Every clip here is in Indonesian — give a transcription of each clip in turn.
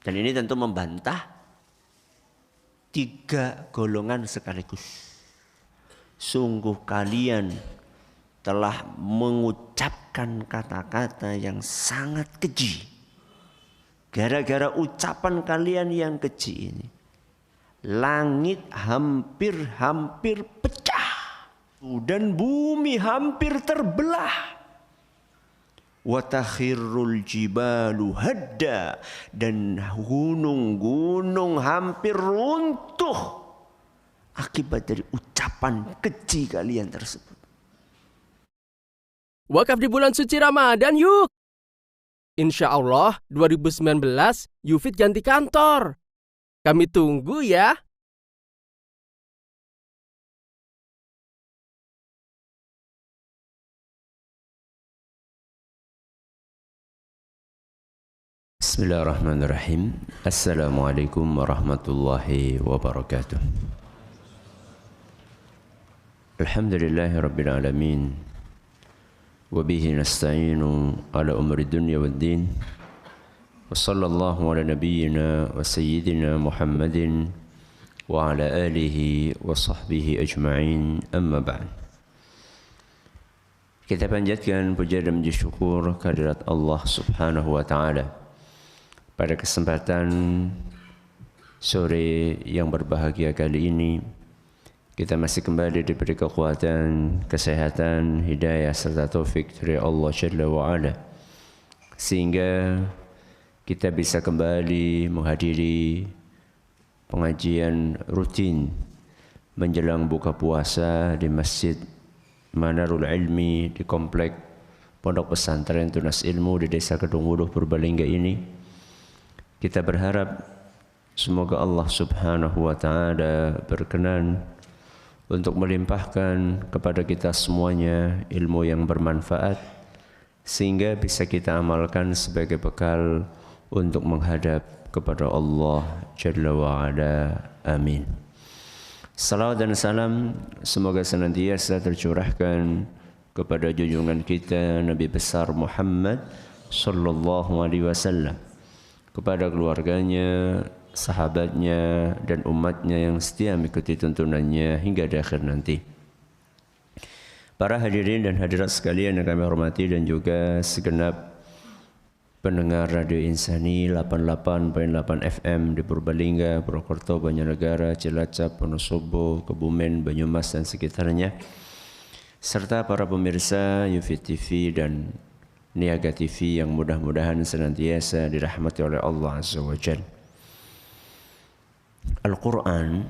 Dan ini tentu membantah 3 golongan sekaligus. Sungguh kalian telah mengucapkan kata-kata yang sangat keji. Gara-gara ucapan kalian yang keji ini, langit hampir pecah dan bumi hampir terbelah. Wa takhirrul jibalu hadda, dan gunung-gunung hampir runtuh akibat dari ucapan keji kalian tersebut. Wakaf di bulan suci Ramadan yuk. Insya Allah 2019 Yufid ganti kantor. Kami tunggu ya. Bismillahirrahmanirrahim. Assalamualaikum warahmatullahi wabarakatuh. Alhamdulillahi rabbil alamin. Wabihi nasta'inu ala umri dunya wad din. Wa sallallahu ala nabiyyina wa sayyidina Muhammadin wa ala alihi wa sahbihi ajma'in, amma ba'd. Kita panjatkan puja dan puji syukur kehadirat Allah Subhanahu wa taala pada kesempatan sore yang berbahagia kali ini. Kita masih kembali diberi kekuatan, kesehatan, hidayah serta taufik dari Allah Jalla wa'ala, sehingga kita bisa kembali menghadiri pengajian rutin menjelang buka puasa di Masjid Manarul Ilmi di Komplek Pondok Pesantren Tunas Ilmu di Desa Kedung Wuluh, Purbalingga ini. Kita berharap semoga Allah Subhanahu wa taala berkenan untuk melimpahkan kepada kita semuanya ilmu yang bermanfaat, sehingga bisa kita amalkan sebagai bekal untuk menghadap kepada Allah Jalla wa'ala. Amin. Salawat dan salam semoga senantiasa tercurahkan kepada junjungan kita Nabi besar Muhammad sallallahu alaihi wasallam, kepada keluarganya, sahabatnya, dan umatnya yang setia mengikuti tuntunannya hingga di akhir nanti. Para hadirin dan hadirat sekalian yang kami hormati, dan juga segenap pendengar Radio Insani 88.8 FM di Purbalingga, Purwokerto, Banjarnegara, Cilacap, Wonosobo, Kebumen, Banyumas dan sekitarnya, serta para pemirsa Yufid TV dan Niaga TV yang mudah-mudahan senantiasa dirahmati oleh Allah Azza wa Jalla. Al-Quran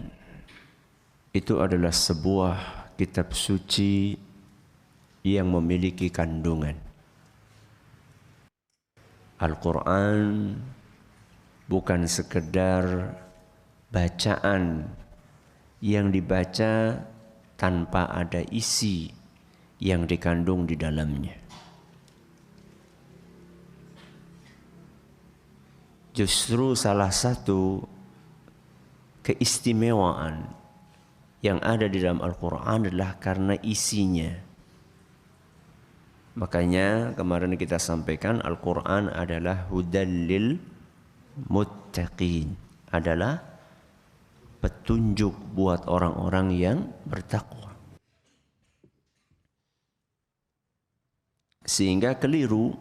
itu adalah sebuah kitab suci yang memiliki kandungan. Al-Quran bukan sekedar bacaan yang dibaca tanpa ada isi yang dikandung di dalamnya. Justru salah satu keistimewaan yang ada di dalam Al-Quran adalah karena isinya. Makanya kemarin kita sampaikan Al-Quran adalah hudal lil muttaqin, adalah petunjuk buat orang-orang yang bertakwa. Sehingga keliru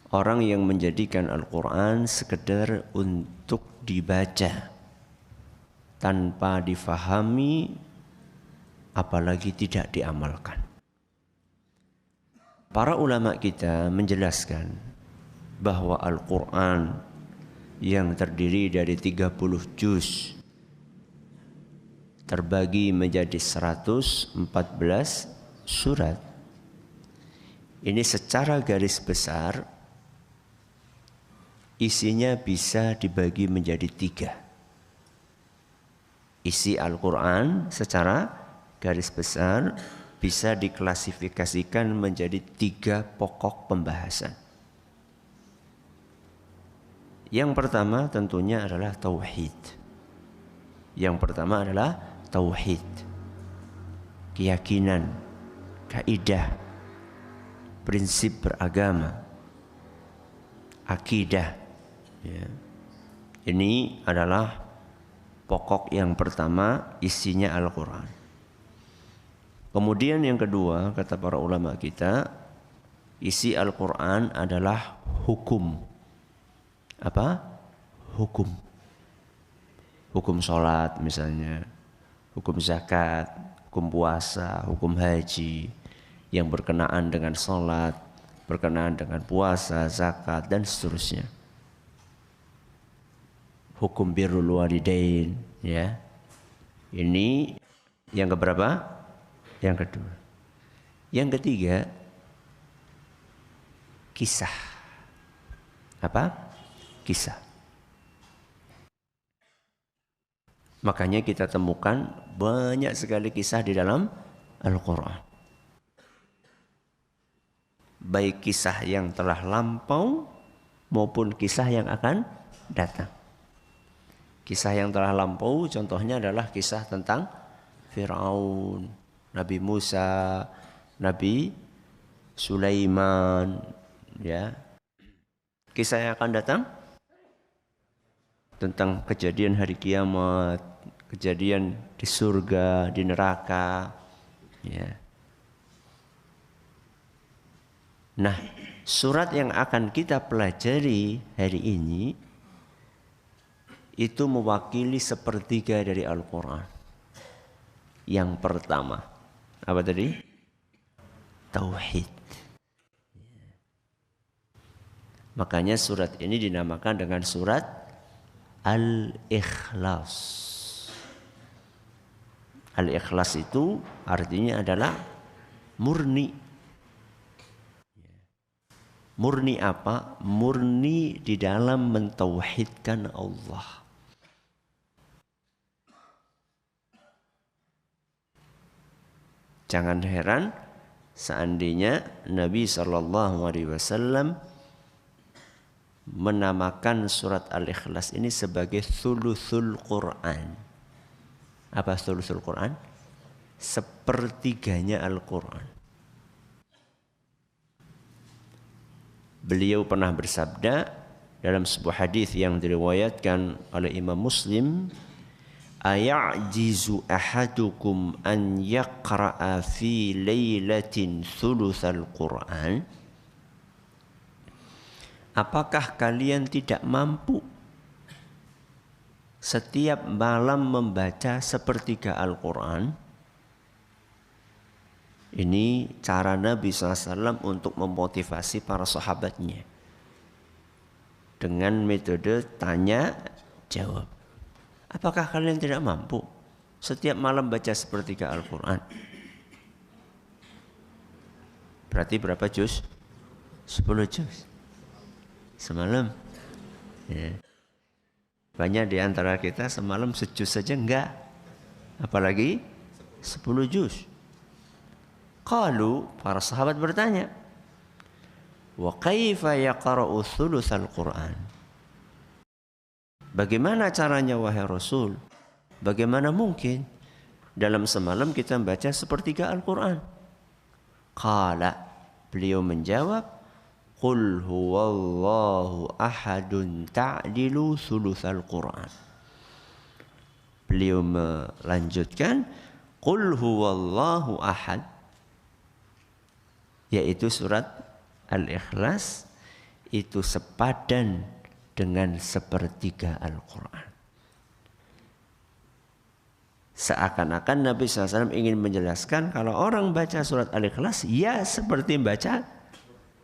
orang yang menjadikan Al-Quran sekedar untuk dibaca tanpa difahami, apalagi tidak diamalkan. Para ulama kita menjelaskan bahwa Al-Quran yang terdiri dari 30 juz terbagi menjadi 114 surat. Ini secara garis besar isinya bisa dibagi menjadi 3. Isi Al-Quran secara garis besar bisa diklasifikasikan menjadi 3 pokok pembahasan. Yang pertama tentunya adalah tauhid. Yang pertama adalah tauhid, keyakinan, kaidah, prinsip beragama, akidah, ya. Ini adalah pokok yang pertama, isinya Al-Quran. Kemudian yang kedua, kata para ulama kita, isi Al-Quran adalah hukum. Apa? Hukum. Hukum sholat misalnya, hukum zakat, hukum puasa, hukum haji, yang berkenaan dengan sholat, berkenaan dengan puasa, zakat, dan seterusnya. Hukum birrul walidain, ya. Ini yang keberapa? Yang kedua. Yang ketiga, kisah. Apa? Kisah. Makanya kita temukan banyak sekali kisah di dalam Al-Quran. Baik kisah yang telah lampau maupun kisah yang akan datang. Kisah yang telah lampau contohnya adalah kisah tentang Fir'aun, Nabi Musa, Nabi Sulaiman, ya. Kisah yang akan datang tentang kejadian hari kiamat, kejadian di surga, di neraka, ya. Nah, surat yang akan kita pelajari hari ini itu mewakili sepertiga dari Al-Quran. Yang pertama, apa tadi? Tauhid. Makanya surat ini dinamakan dengan surat Al-Ikhlas. Al-Ikhlas itu artinya adalah murni. Murni apa? Murni di dalam mentauhidkan Allah. Jangan heran seandainya Nabi SAW menamakan surat Al-Ikhlas ini sebagai thuluthul Quran. Apa thuluthul Quran? Sepertiganya Al-Quran. Beliau pernah bersabda dalam sebuah hadis yang diriwayatkan oleh Imam Muslim, aya'jizu ahadukum an yaqra'a fi lailatin thuluthal Quran? Apakah kalian tidak mampu setiap malam membaca sepertiga Al-Quran? Ini cara Nabi SAW untuk memotivasi para sahabatnya dengan metode tanya jawab. Apakah kalian tidak mampu setiap malam baca sepertiga Al-Quran? Berarti berapa juz? 10 juz semalam, ya. Banyak di antara kita semalam sejuz saja enggak, apalagi 10 juz. Qalu, para sahabat bertanya, wa kaifa yaqra'u thulutsal Qur'an? Bagaimana caranya wahai Rasul? Bagaimana mungkin dalam semalam kita membaca sepertiga Al-Quran? Qala, beliau menjawab, qul huwallahu ahadun ta'dilu thulutsal Qur'an. Beliau melanjutkan, qul huwallahu ahad, yaitu surat Al-Ikhlas itu sepadan dengan sepertiga Al-Quran. Seakan-akan Nabi SAW ingin menjelaskan kalau orang baca surat Al-Ikhlas ya seperti baca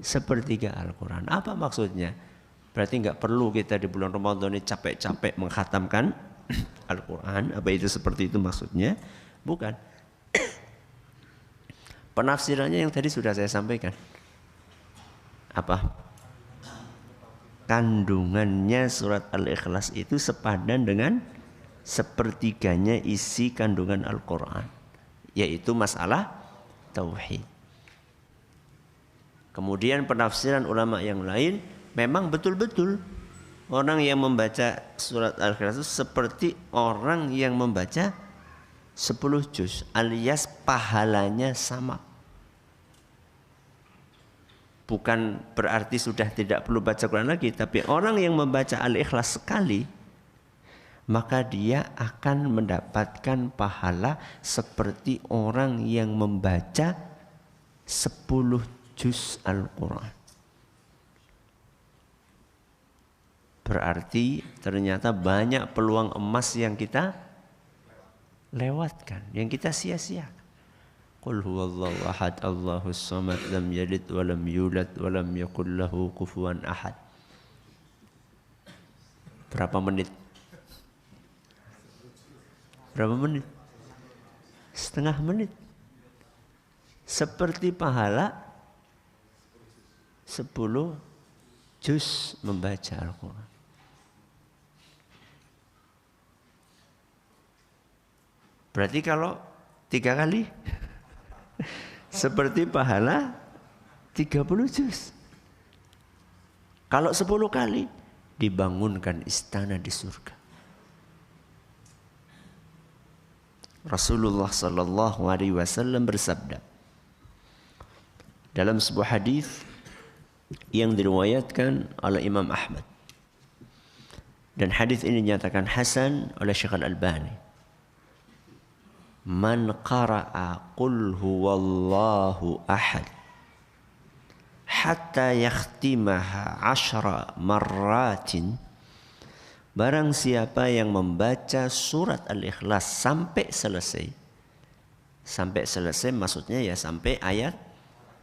sepertiga Al-Quran. Apa maksudnya? Berarti nggak perlu kita di bulan Ramadan ini capek-capek menghatamkan Al-Quran. Apa itu seperti itu maksudnya? Bukan. Penafsirannya yang tadi sudah saya sampaikan. Apa? Kandungannya surat Al-Ikhlas itu sepadan dengan sepertiganya isi kandungan Al-Quran, yaitu masalah tauhid. Kemudian penafsiran ulama yang lain, memang betul-betul orang yang membaca surat Al-Ikhlas itu seperti orang yang membaca 10 juz, alias pahalanya sama. Bukan berarti sudah tidak perlu baca Quran lagi, tapi orang yang membaca Al-Ikhlas sekali maka dia akan mendapatkan pahala seperti orang yang membaca 10 juz Al-Quran. Berarti ternyata banyak peluang emas yang kita lewatkan, yang kita sia-siakan. Qul huwallahu ahad, Allahus samad, lam yalid wa lam yulad wa lam yakul lahu kufuwan ahad. Berapa menit? Berapa menit? Setengah menit. Seperti pahala 10 juz membaca Al-Quran. Berarti kalau 3 kali seperti pahala 30 juz. Kalau 10 kali dibangunkan istana di surga. Rasulullah sallallahu alaihi wasallam bersabda dalam sebuah hadis yang diriwayatkan oleh Imam Ahmad, dan hadis ini dinyatakan hasan oleh Syekh Al-Albani. Man qara'a qul huwallahu ahad hatta yakhtimaha 10 marratin, barang siapa yang membaca surat Al-Ikhlas sampai selesai. Sampai selesai maksudnya ya sampai ayat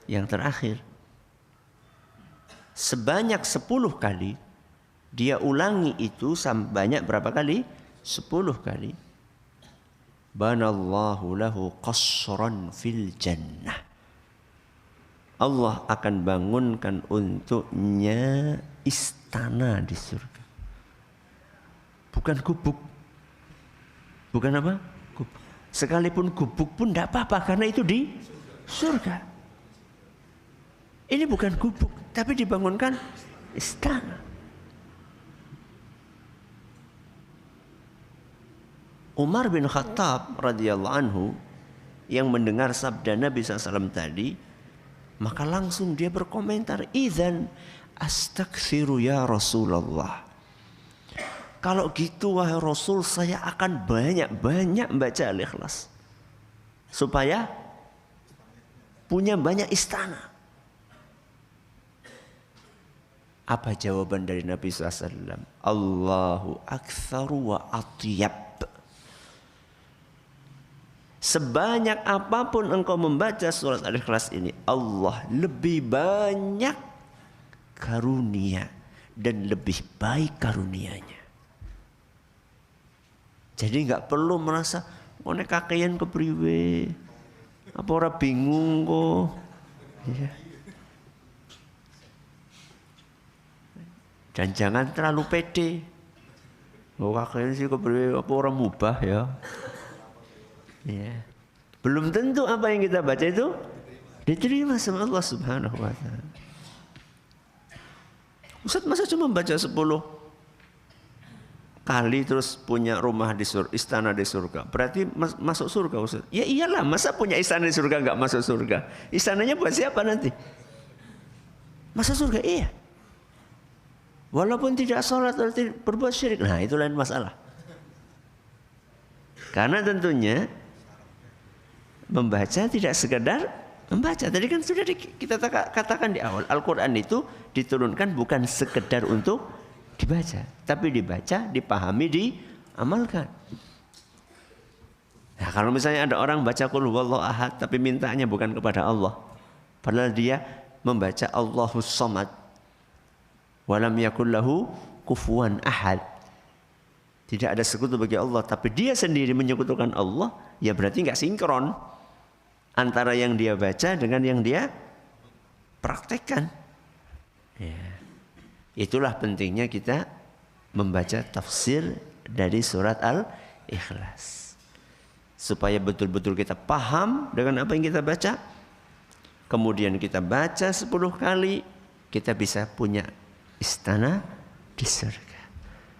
yang terakhir. Sebanyak 10 kali dia ulangi itu, banyak berapa kali? 10 kali. Banallahu lahu qasran fil jannah. Allah akan bangunkan untuknya istana di surga. Bukan gubuk. Bukan apa? Gubuk. Sekalipun gubuk pun tidak apa-apa karena itu di surga. Ini bukan gubuk, tapi dibangunkan istana. Umar bin Khattab radhiyallahu anhu yang mendengar sabda Nabi SAW tadi, maka langsung dia berkomentar, "Idzan astaghfiru ya Rasulullah." Kalau gitu wahai Rasul, saya akan banyak-banyak baca Al-Ikhlas supaya punya banyak istana. Apa jawaban dari Nabi SAW? Allahu aktsaru wa atyab. Sebanyak apapun engkau membaca surat Al-Ikhlas ini, Allah lebih banyak karunia dan lebih baik karunianya. Jadi enggak perlu merasa nek kakean kepriwe. Apa ora bingung kok. Ya. Dan jangan terlalu pede. Oh kakean sih kepriwe, apa ora mubah ya. Ya. Belum tentu apa yang kita baca itu diterima sama Allah Subhanahu wa taala. Ustaz masa cuma baca 10 kali terus punya rumah di surga, istana di surga. Berarti masuk surga Ustaz. Ya iyalah, masa punya istana di surga enggak masuk surga? Istananya buat siapa nanti? Masuk surga iya. Walaupun tidak sholat atau berbuat syirik. Nah, itu lain masalah. Karena tentunya membaca tidak sekedar membaca. Tadi kan sudah kita katakan di awal, Al-Quran itu diturunkan bukan sekedar untuk dibaca, tapi dibaca, dipahami, diamalkan. Nah, kalau misalnya ada orang baca qul huwallahu ahad tapi mintanya bukan kepada Allah, padahal dia membaca Allahus samad walam yakul lahu kufuwan ahad, tidak ada sekutu bagi Allah, tapi dia sendiri menyekutukan Allah, ya berarti nggak sinkron antara yang dia baca dengan yang dia praktekkan. Ya. Itulah pentingnya kita membaca tafsir dari surat Al-Ikhlas, supaya betul-betul kita paham dengan apa yang kita baca. Kemudian kita baca 10 kali, kita bisa punya istana di surga.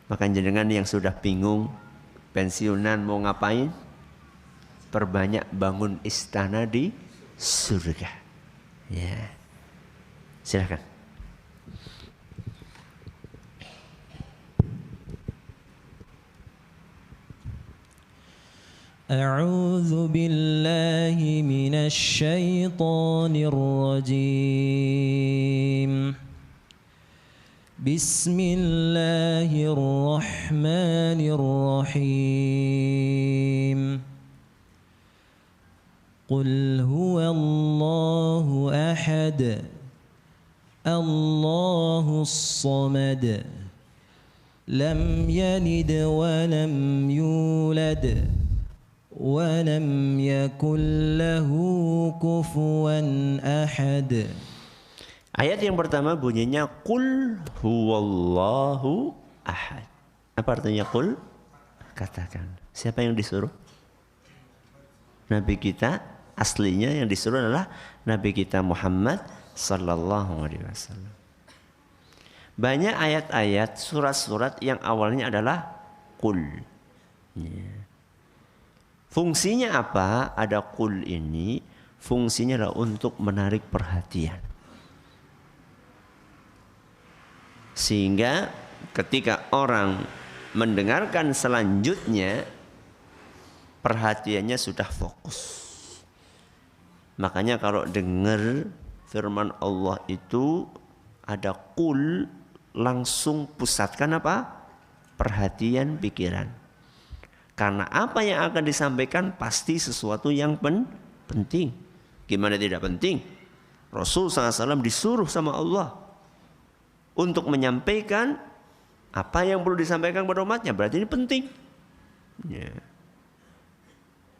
Maka jenengan yang sudah bingung pensiunan mau ngapain, perbanyak bangun istana di surga. Ya, silakan. أعوذ بالله من الشيطان الرجيم بسم الله الرحمن الرحيم قل هو الله أحد الله الصمد لم يلد ولم يولد ولم يكن له كفوا أحد. Ayat yang pertama bunyinya Qul huwallahu ahad. Apa artinya qul? Katakan. Siapa yang disuruh? Nabi kita aslinya yang disuruh adalah Nabi kita Muhammad sallallahu alaihi wasallam. Banyak ayat-ayat, surat-surat yang awalnya adalah qul. Fungsinya apa? Ada qul ini, fungsinya adalah untuk menarik perhatian. Sehingga ketika orang mendengarkan selanjutnya, perhatiannya sudah fokus. Makanya kalau dengar firman Allah itu ada qul, langsung pusatkan apa? Perhatian pikiran. Karena apa yang akan disampaikan pasti sesuatu yang penting. Gimana tidak penting? Rasul SAW disuruh sama Allah untuk menyampaikan apa yang perlu disampaikan kepada umatnya. Berarti ini penting. Ya.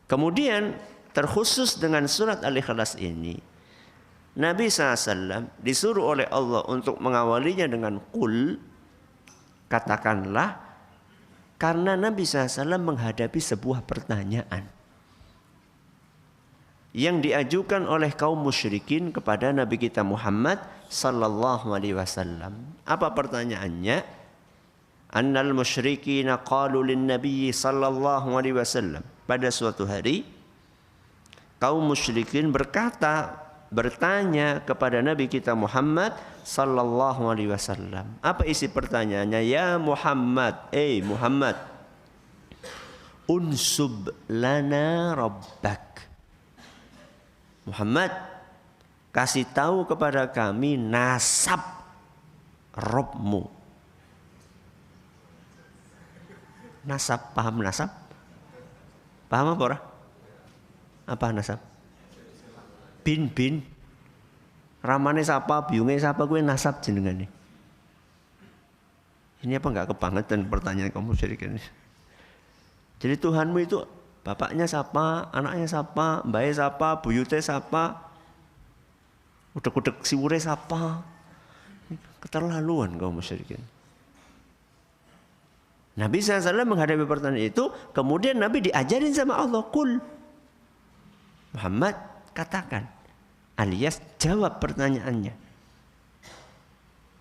Kemudian terkhusus dengan surat Al-Ikhlas ini, Nabi SAW disuruh oleh Allah untuk mengawalinya dengan qul, katakanlah. Karena Nabi SAW menghadapi sebuah pertanyaan yang diajukan oleh kaum musyrikin kepada Nabi kita Muhammad sallallahu alaihi wasallam. Apa pertanyaannya? Annal musyrikina qalu lin Nabi sallallahu alaihi wasallam. Pada suatu hari kaum musyrikin bertanya kepada Nabi kita Muhammad sallallahu alaihi wasallam. Apa isi pertanyaannya? Ya Muhammad, Muhammad, unsub lana rabbak. Muhammad, kasih tahu kepada kami nasab Rabbmu. Nasab, paham nasab? Paham apa orang? Apa nasab? Bin ramane sapa, biunge sapa, gue nasab jenengane. Ini apa enggak kebangetan pertanyaan kaum musyrikin ini? Jadi Tuhanmu itu bapaknya siapa, anaknya siapa, mbae siapa, buyute siapa, udek-udek siwure siapa? Keterlaluan kaum musyrikin. Nabi SAW menghadapi pertanyaan itu, kemudian Nabi diajarin sama Allah, qul Muhammad, katakan, alias jawab pertanyaannya.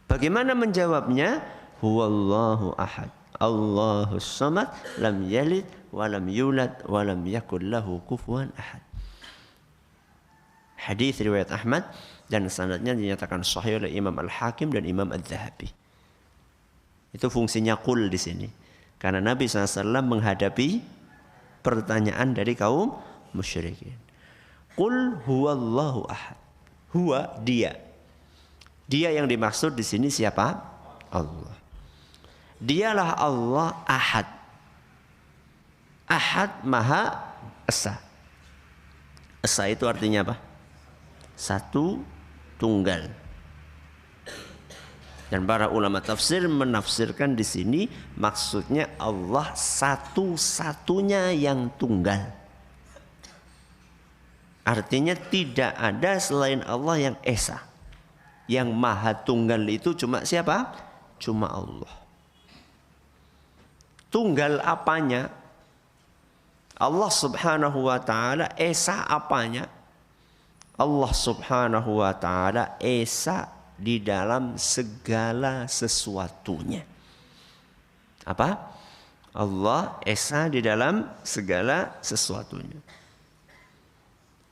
Bagaimana menjawabnya? Huwallahu ahad, Allahus samad, lam yalid wa lam yulad wa lam yakul lahu kufuwan ahad. Hadis riwayat Ahmad dan sanadnya dinyatakan sahih oleh Imam Al-Hakim dan Imam Adz-Dzahabi. Itu fungsinya qul di sini. Karena Nabi SAW menghadapi pertanyaan dari kaum musyrikin. Qul huwallahu ahad. Huwa, dia. Dia yang dimaksud di sini siapa? Allah. Dialah Allah ahad. Ahad maha esa. Esa itu artinya apa? Satu, tunggal. Dan para ulama tafsir menafsirkan di sini maksudnya Allah satu-satunya yang tunggal. Artinya tidak ada selain Allah yang esa. Yang maha tunggal itu cuma siapa? Cuma Allah. Tunggal apanya? Allah subhanahu wa ta'ala esa apanya? Allah subhanahu wa ta'ala esa di dalam segala sesuatunya. Apa? Allah esa di dalam segala sesuatunya.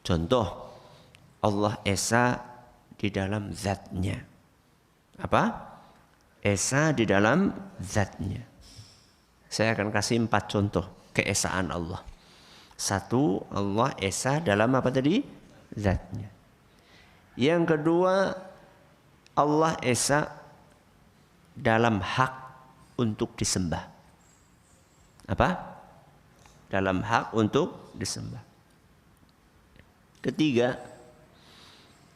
Contoh, Allah esa di dalam zatnya. Apa? Esa di dalam zatnya. Saya akan kasih 4 contoh keesaan Allah. Satu, Allah esa dalam apa tadi? Zatnya. Yang kedua, Allah esa dalam hak untuk disembah. Apa? Dalam hak untuk disembah. Ketiga,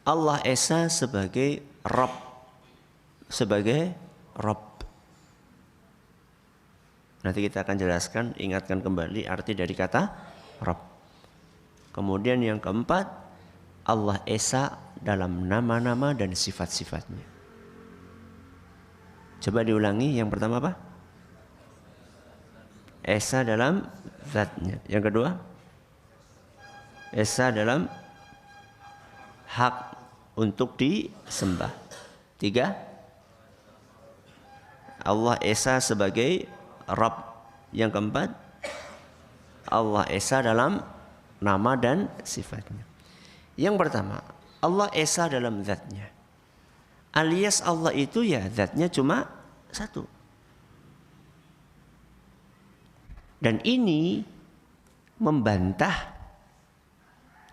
Allah esa sebagai Rabb. Sebagai Rabb. Nanti kita akan jelaskan, ingatkan kembali arti dari kata Rabb. Kemudian yang keempat, Allah esa dalam nama-nama dan sifat-sifatnya. Coba diulangi, yang pertama apa? Esa dalam zatnya. Yang kedua, esa dalam hak untuk disembah. Tiga, Allah esa sebagai Rabb. Yang keempat, Allah esa dalam nama dan sifatnya. Yang pertama, Allah esa dalam zatnya. Alias Allah itu ya zatnya cuma satu. Dan ini membantah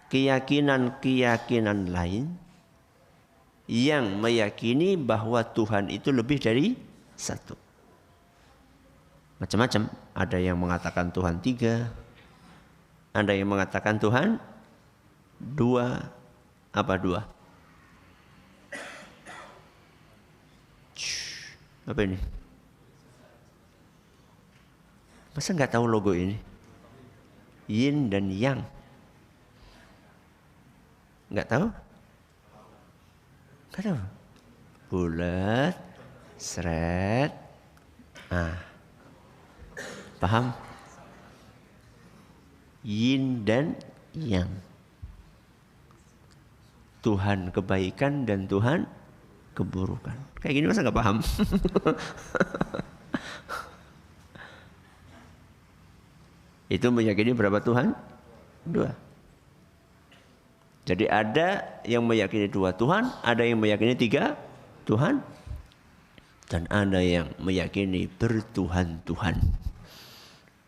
keyakinan-keyakinan lain yang meyakini bahwa Tuhan itu lebih dari satu. Macam-macam. Ada yang mengatakan Tuhan 3, ada yang mengatakan Tuhan 2. Apa 2? Apa ini? Masa nggak tahu logo ini? Yin dan Yang. Nggak tahu? Nggak tahu. Bulat, seret. Paham? Yin dan Yang. Tuhan kebaikan dan Tuhan keburukan. Kayak gini masa nggak paham? Itu meyakini berapa Tuhan? 2. Jadi ada yang meyakini 2 Tuhan, ada yang meyakini 3 Tuhan, dan ada yang meyakini bertuhan-tuhan.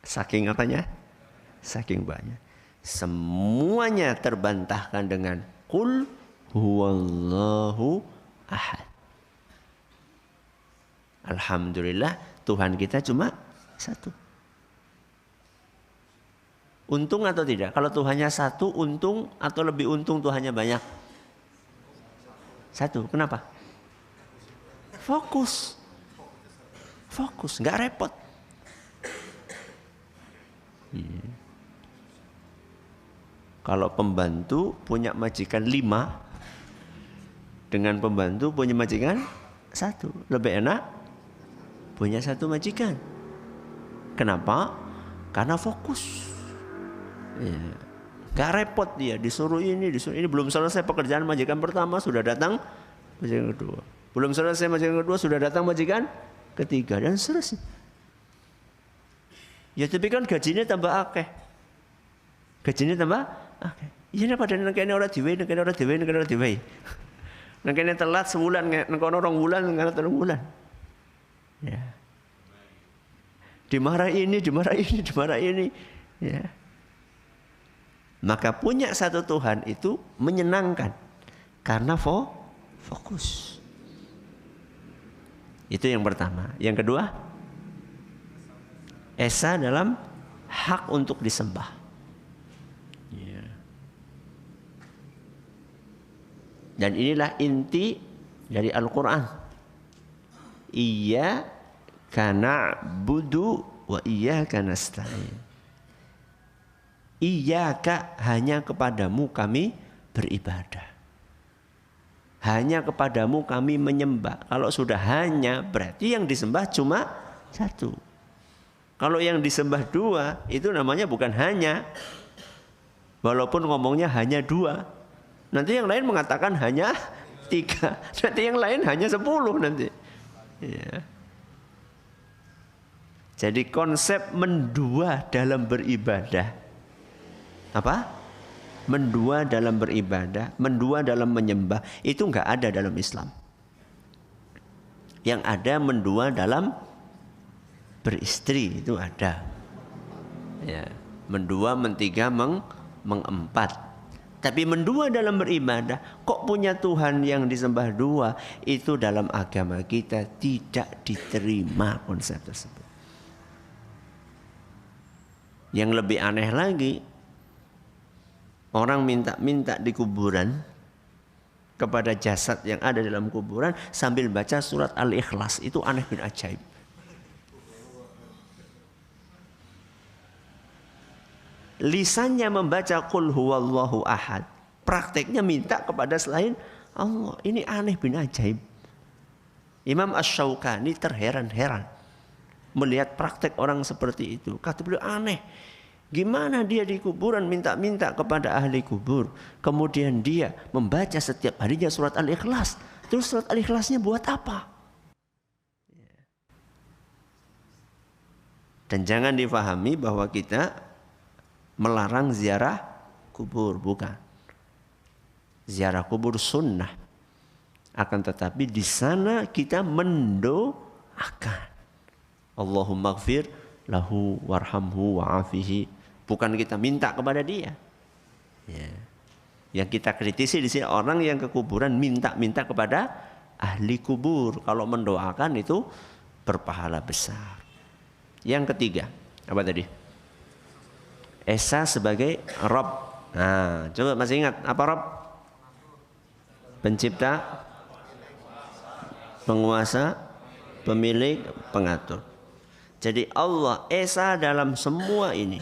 Saking apanya? Saking banyak. Semuanya terbantahkan dengan Qul huwallahu ahad. Alhamdulillah Tuhan kita cuma satu. Untung atau tidak? Kalau Tuhannya satu, untung atau lebih untung Tuhannya banyak? Satu. Kenapa? Fokus. Fokus, nggak repot. Kalau pembantu punya majikan 5, dengan pembantu punya majikan 1, lebih enak punya 1 majikan. Kenapa? Karena fokus. Gak repot dia, disuruh ini. Belum selesai pekerjaan majikan pertama sudah datang majikan kedua. Belum selesai majikan kedua sudah datang majikan ketiga, dan seterusnya. Ya tapi kan gajinya tambah akeh. Gajinya tambah akeh. Iya pada nengkene ora diwehi, nengkene ora diwehi. Nengkene telat sebulan, nengkono 2 bulan, nengkene 3 bulan. Ya. Dimarahi ini. Ya. Maka punya satu Tuhan itu menyenangkan karena fokus. Itu yang pertama. Yang kedua, esa dalam hak untuk disembah. Ya. Dan inilah inti dari Al-Quran. Iyyaka na'budu wa iyyaka nasta'in. Iyyaka, hanya kepadamu kami beribadah. Hanya kepadamu kami menyembah. Kalau sudah hanya, berarti yang disembah cuma 1. Kalau yang disembah 2, itu namanya bukan hanya. Walaupun ngomongnya hanya 2. Nanti yang lain mengatakan hanya 3. Nanti yang lain hanya 10 nanti. Ya. Jadi konsep mendua dalam beribadah. Apa? Mendua dalam beribadah, mendua dalam menyembah, itu enggak ada dalam Islam. Yang ada mendua dalam beristri, itu ada. Ya. mendua, mentiga, mengempat. Tapi mendua dalam beribadah, kok punya Tuhan yang disembah dua, itu dalam agama kita tidak diterima konsep tersebut. Yang lebih aneh lagi, orang minta-minta di kuburan kepada jasad yang ada dalam kuburan sambil baca surat Al-Ikhlas. Itu aneh bin ajaib. Lisannya membaca qul huwallahu ahad, prakteknya minta kepada selain Allah. Ini aneh bin ajaib. Imam Asy-Syaukani terheran-heran melihat praktek orang seperti itu. Kata beliau, aneh. Gimana dia di kuburan minta-minta kepada ahli kubur, kemudian dia membaca setiap harinya surat Al-Ikhlas. Terus surat Al-Ikhlasnya buat apa? Dan jangan difahami bahwa kita melarang ziarah kubur, bukan. Ziarah kubur sunnah. Akan tetapi di sana kita mendoakan. Allahumma gfir lahu warhamhu wa'afihi. Bukan kita minta kepada dia. Ya. Yang kita kritisi di sini orang yang ke kuburan minta-minta kepada ahli kubur. Kalau mendoakan itu berpahala besar. Yang ketiga, apa tadi? Esa sebagai Rabb. Nah, coba masih ingat apa Rabb? Pencipta, penguasa, pemilik, pengatur. Jadi Allah Esa dalam semua ini.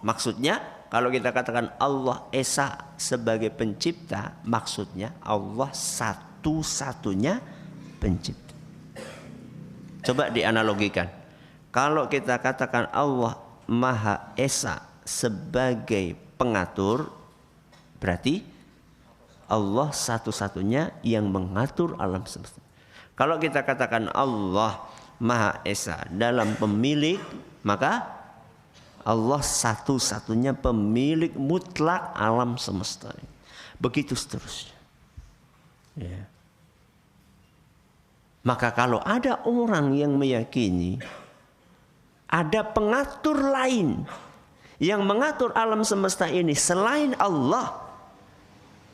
Maksudnya kalau kita katakan Allah Esa sebagai pencipta, maksudnya Allah satu-satunya pencipta. Coba dianalogikan. Kalau kita katakan Allah Maha Esa sebagai pengatur, berarti Allah satu-satunya yang mengatur alam semesta. Kalau kita katakan Allah Maha Esa dalam pemilik, maka Allah satu-satunya pemilik mutlak alam semesta. Begitu seterusnya. Ya. Maka kalau ada orang yang meyakini ada pengatur lain yang mengatur alam semesta ini selain Allah,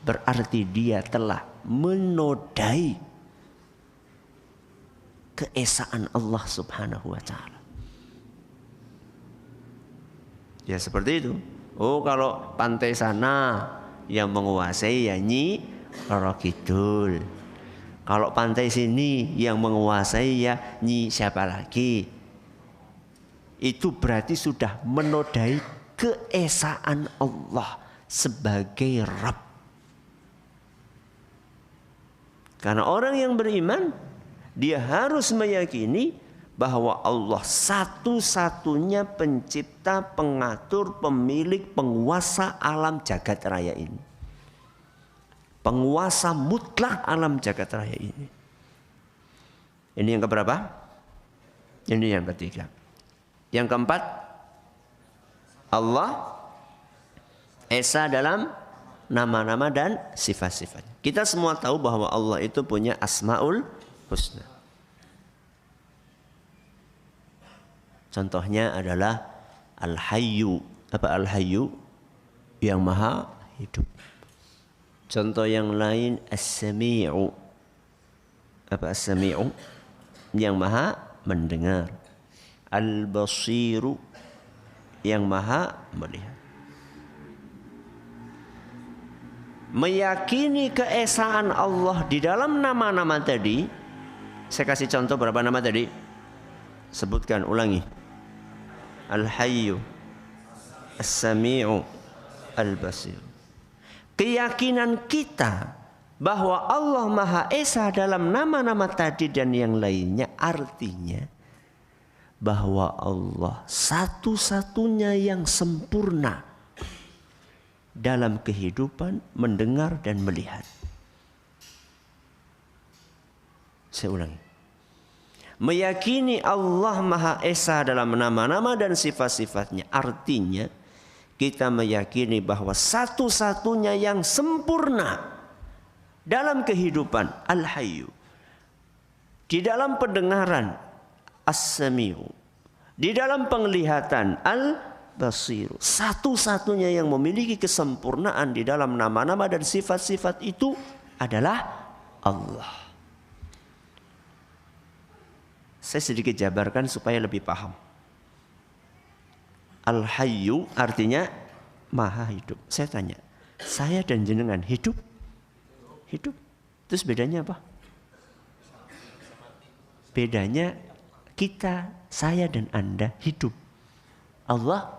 berarti dia telah menodai keesaan Allah Subhanahu wa taala. Ya seperti itu. Oh, kalau pantai sana yang menguasai ya Nyi Roro Kidul. Kalau pantai sini yang menguasai ya Nyi siapa lagi? Itu berarti sudah menodai keesaan Allah sebagai Rabb. Karena orang yang beriman, dia harus meyakini bahwa Allah satu-satunya pencipta, pengatur, pemilik, penguasa alam jagat raya ini. Penguasa mutlak alam jagat raya ini. Ini yang keberapa? Ini yang ketiga. Yang keempat, Allah Esa dalam nama-nama dan sifat-sifat. Kita semua tahu bahwa Allah itu punya Asmaul Husna. Contohnya adalah Al-Hayyu. Apa Al-Hayyu? Yang maha hidup. Contoh yang lain As-Sami'u. Apa As-Sami'u? Yang maha mendengar. Al-Basiru, yang maha melihat. Meyakini keesaan Allah di dalam nama-nama tadi. Saya kasih contoh berapa nama tadi? Sebutkan, ulangi. Al-Hayyu, As-Sami'u, Al-Basir. Keyakinan kita bahwa Allah Maha Esa dalam nama-nama tadi dan yang lainnya artinya bahwa Allah satu-satunya yang sempurna dalam kehidupan, mendengar dan melihat. Saya ulangi. Meyakini Allah Maha Esa dalam nama-nama dan sifat-sifatnya, artinya kita meyakini bahwa satu-satunya yang sempurna dalam kehidupan, Al-Hayyu. Di dalam pendengaran, As-Sami'u. Di dalam penglihatan, Basiru. Satu-satunya yang memiliki kesempurnaan di dalam nama-nama dan sifat-sifat itu adalah Allah. Saya sedikit jabarkan supaya lebih paham. Al-Hayyu artinya maha hidup. Saya tanya, saya dan jenengan hidup? Hidup. Terus bedanya apa? Bedanya kita, saya dan Anda hidup. Allah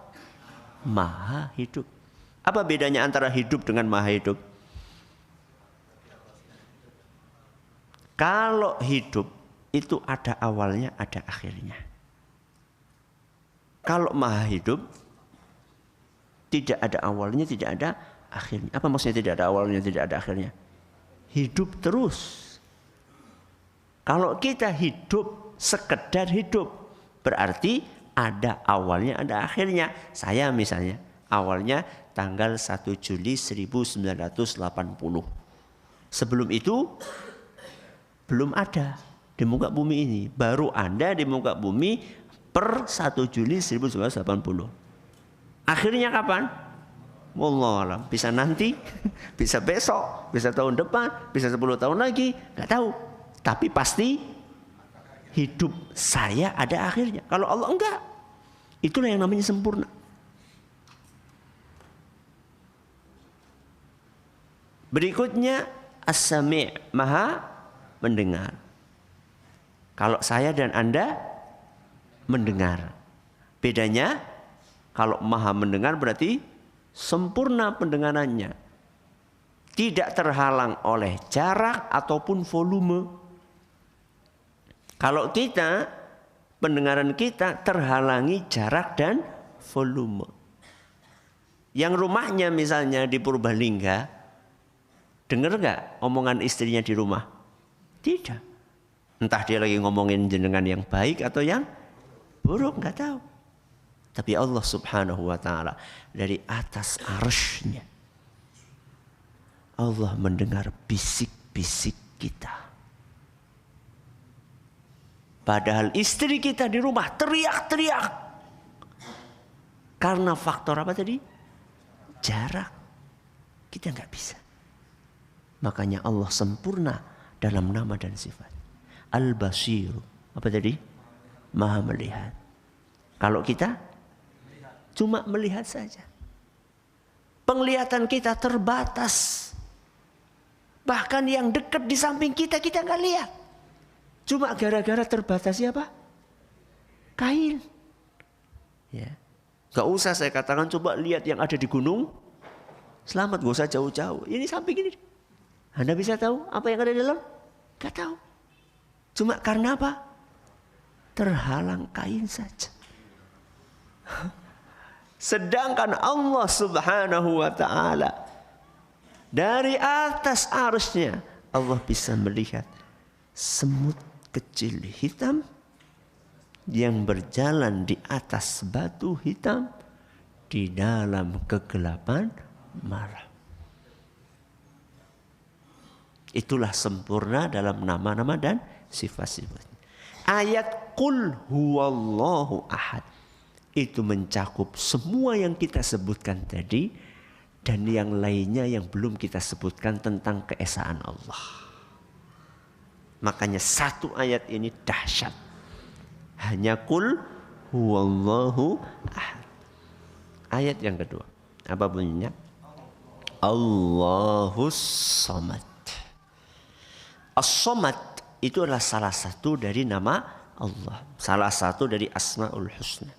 maha hidup. Apa bedanya antara hidup dengan maha hidup? Kalau hidup itu ada awalnya, ada akhirnya. Kalau maha hidup tidak ada awalnya, tidak ada akhirnya. Apa maksudnya tidak ada awalnya, tidak ada akhirnya? Hidup terus. Kalau kita hidup sekedar hidup, berarti ada awalnya, ada akhirnya. Saya misalnya awalnya tanggal 1 Juli 1980. Sebelum itu belum ada di muka bumi ini. Baru ada di muka bumi per 1 Juli 1980. Akhirnya kapan? Wallahu alam. Bisa nanti, bisa besok, bisa tahun depan, bisa 10 tahun lagi, nggak tahu. Tapi pasti hidup saya ada akhirnya. Kalau Allah enggak. Itulah yang namanya sempurna. Berikutnya As-Sami', maha mendengar. Kalau saya dan Anda mendengar. Bedanya kalau maha mendengar berarti sempurna pendengarannya. Tidak terhalang oleh jarak ataupun volume. Kalau kita, pendengaran kita terhalangi jarak dan volume. Yang rumahnya misalnya di Purbalingga, dengar gak omongan istrinya di rumah? Tidak. Entah dia lagi ngomongin jenengan yang baik atau yang buruk, gak tahu. Tapi Allah subhanahu wa ta'ala dari atas arsy-Nya, Allah mendengar bisik-bisik kita. Padahal istri kita di rumah teriak-teriak. Karena faktor apa tadi? Jarak. Kita nggak bisa. Makanya Allah sempurna dalam nama dan sifat. Al-Basir. Apa tadi? Maha melihat. Kalau kita cuma melihat saja. Penglihatan kita terbatas. Bahkan yang dekat di samping kita, kita nggak lihat. Cuma gara-gara terbatasnya apa? Kain. Ya. Gak usah saya katakan coba lihat yang ada di gunung. Selamat, gak usah jauh-jauh. Ini samping ini. Anda bisa tahu apa yang ada di dalam? Gak tahu. Cuma karena apa? Terhalang kain saja. Sedangkan Allah subhanahu wa ta'ala dari atas arsy-Nya Allah bisa melihat semut kecil hitam yang berjalan di atas batu hitam di dalam kegelapan malam. Itulah sempurna dalam nama-nama dan sifat-sifat. Ayat Qul huwallahu ahad itu mencakup semua yang kita sebutkan tadi dan yang lainnya yang belum kita sebutkan tentang keesaan Allah. Makanya satu ayat ini dahsyat. Hanya Qul huwallahu ahad. Ayat yang kedua. Apa bunyinya? Allahus Samad. As-Samad itu adalah salah satu dari nama Allah. Salah satu dari Asmaul Husna.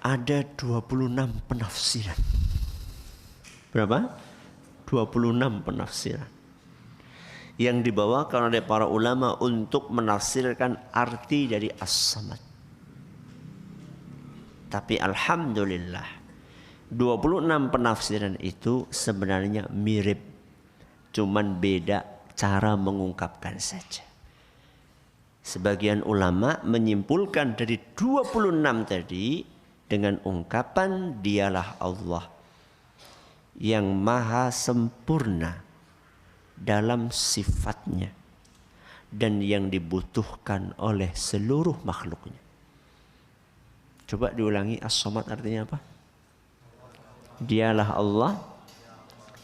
Ada 26 penafsiran. Berapa? 26 penafsiran. Yang dibawakan oleh para ulama untuk menafsirkan arti dari As-Samad. Tapi alhamdulillah 26 penafsiran itu sebenarnya mirip. Cuman beda cara mengungkapkan saja. Sebagian ulama menyimpulkan dari 26 tadi dengan ungkapan dialah Allah yang maha sempurna dalam sifatnya dan yang dibutuhkan oleh seluruh makhluknya. Coba diulangi, as-samad artinya apa? Dialah Allah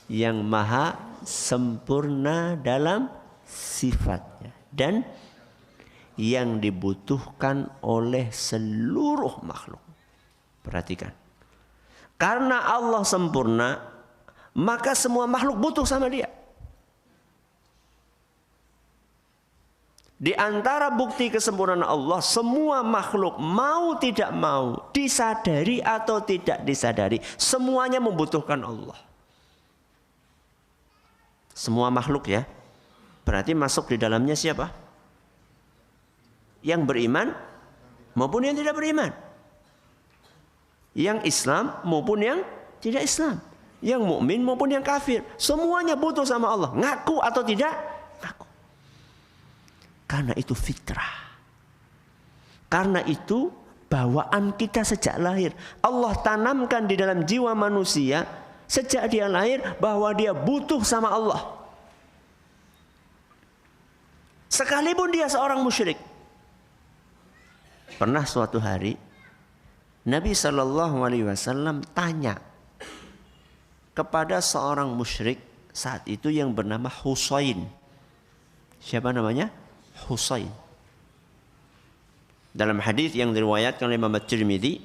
yang maha sempurna dalam sifatnya dan yang dibutuhkan oleh seluruh makhluk. Perhatikan. Karena Allah sempurna, maka semua makhluk butuh sama dia. Di antara bukti kesempurnaan Allah, semua makhluk mau tidak mau, disadari atau tidak disadari, semuanya membutuhkan Allah. Semua makhluk ya. Berarti masuk di dalamnya siapa? Yang beriman maupun yang tidak beriman. Yang Islam maupun yang tidak Islam. Yang mukmin maupun yang kafir. Semuanya butuh sama Allah. Ngaku atau tidak? Ngaku. Karena itu fitrah. Karena itu bawaan kita sejak lahir. Allah tanamkan di dalam jiwa manusia sejak dia lahir bahwa dia butuh sama Allah. Sekalipun dia seorang musyrik. Pernah suatu hari Nabi SAW tanya kepada seorang musyrik saat itu yang bernama Husain. Siapa namanya? Husain. Dalam hadis yang diriwayatkan oleh Imam At-Tirmidzi,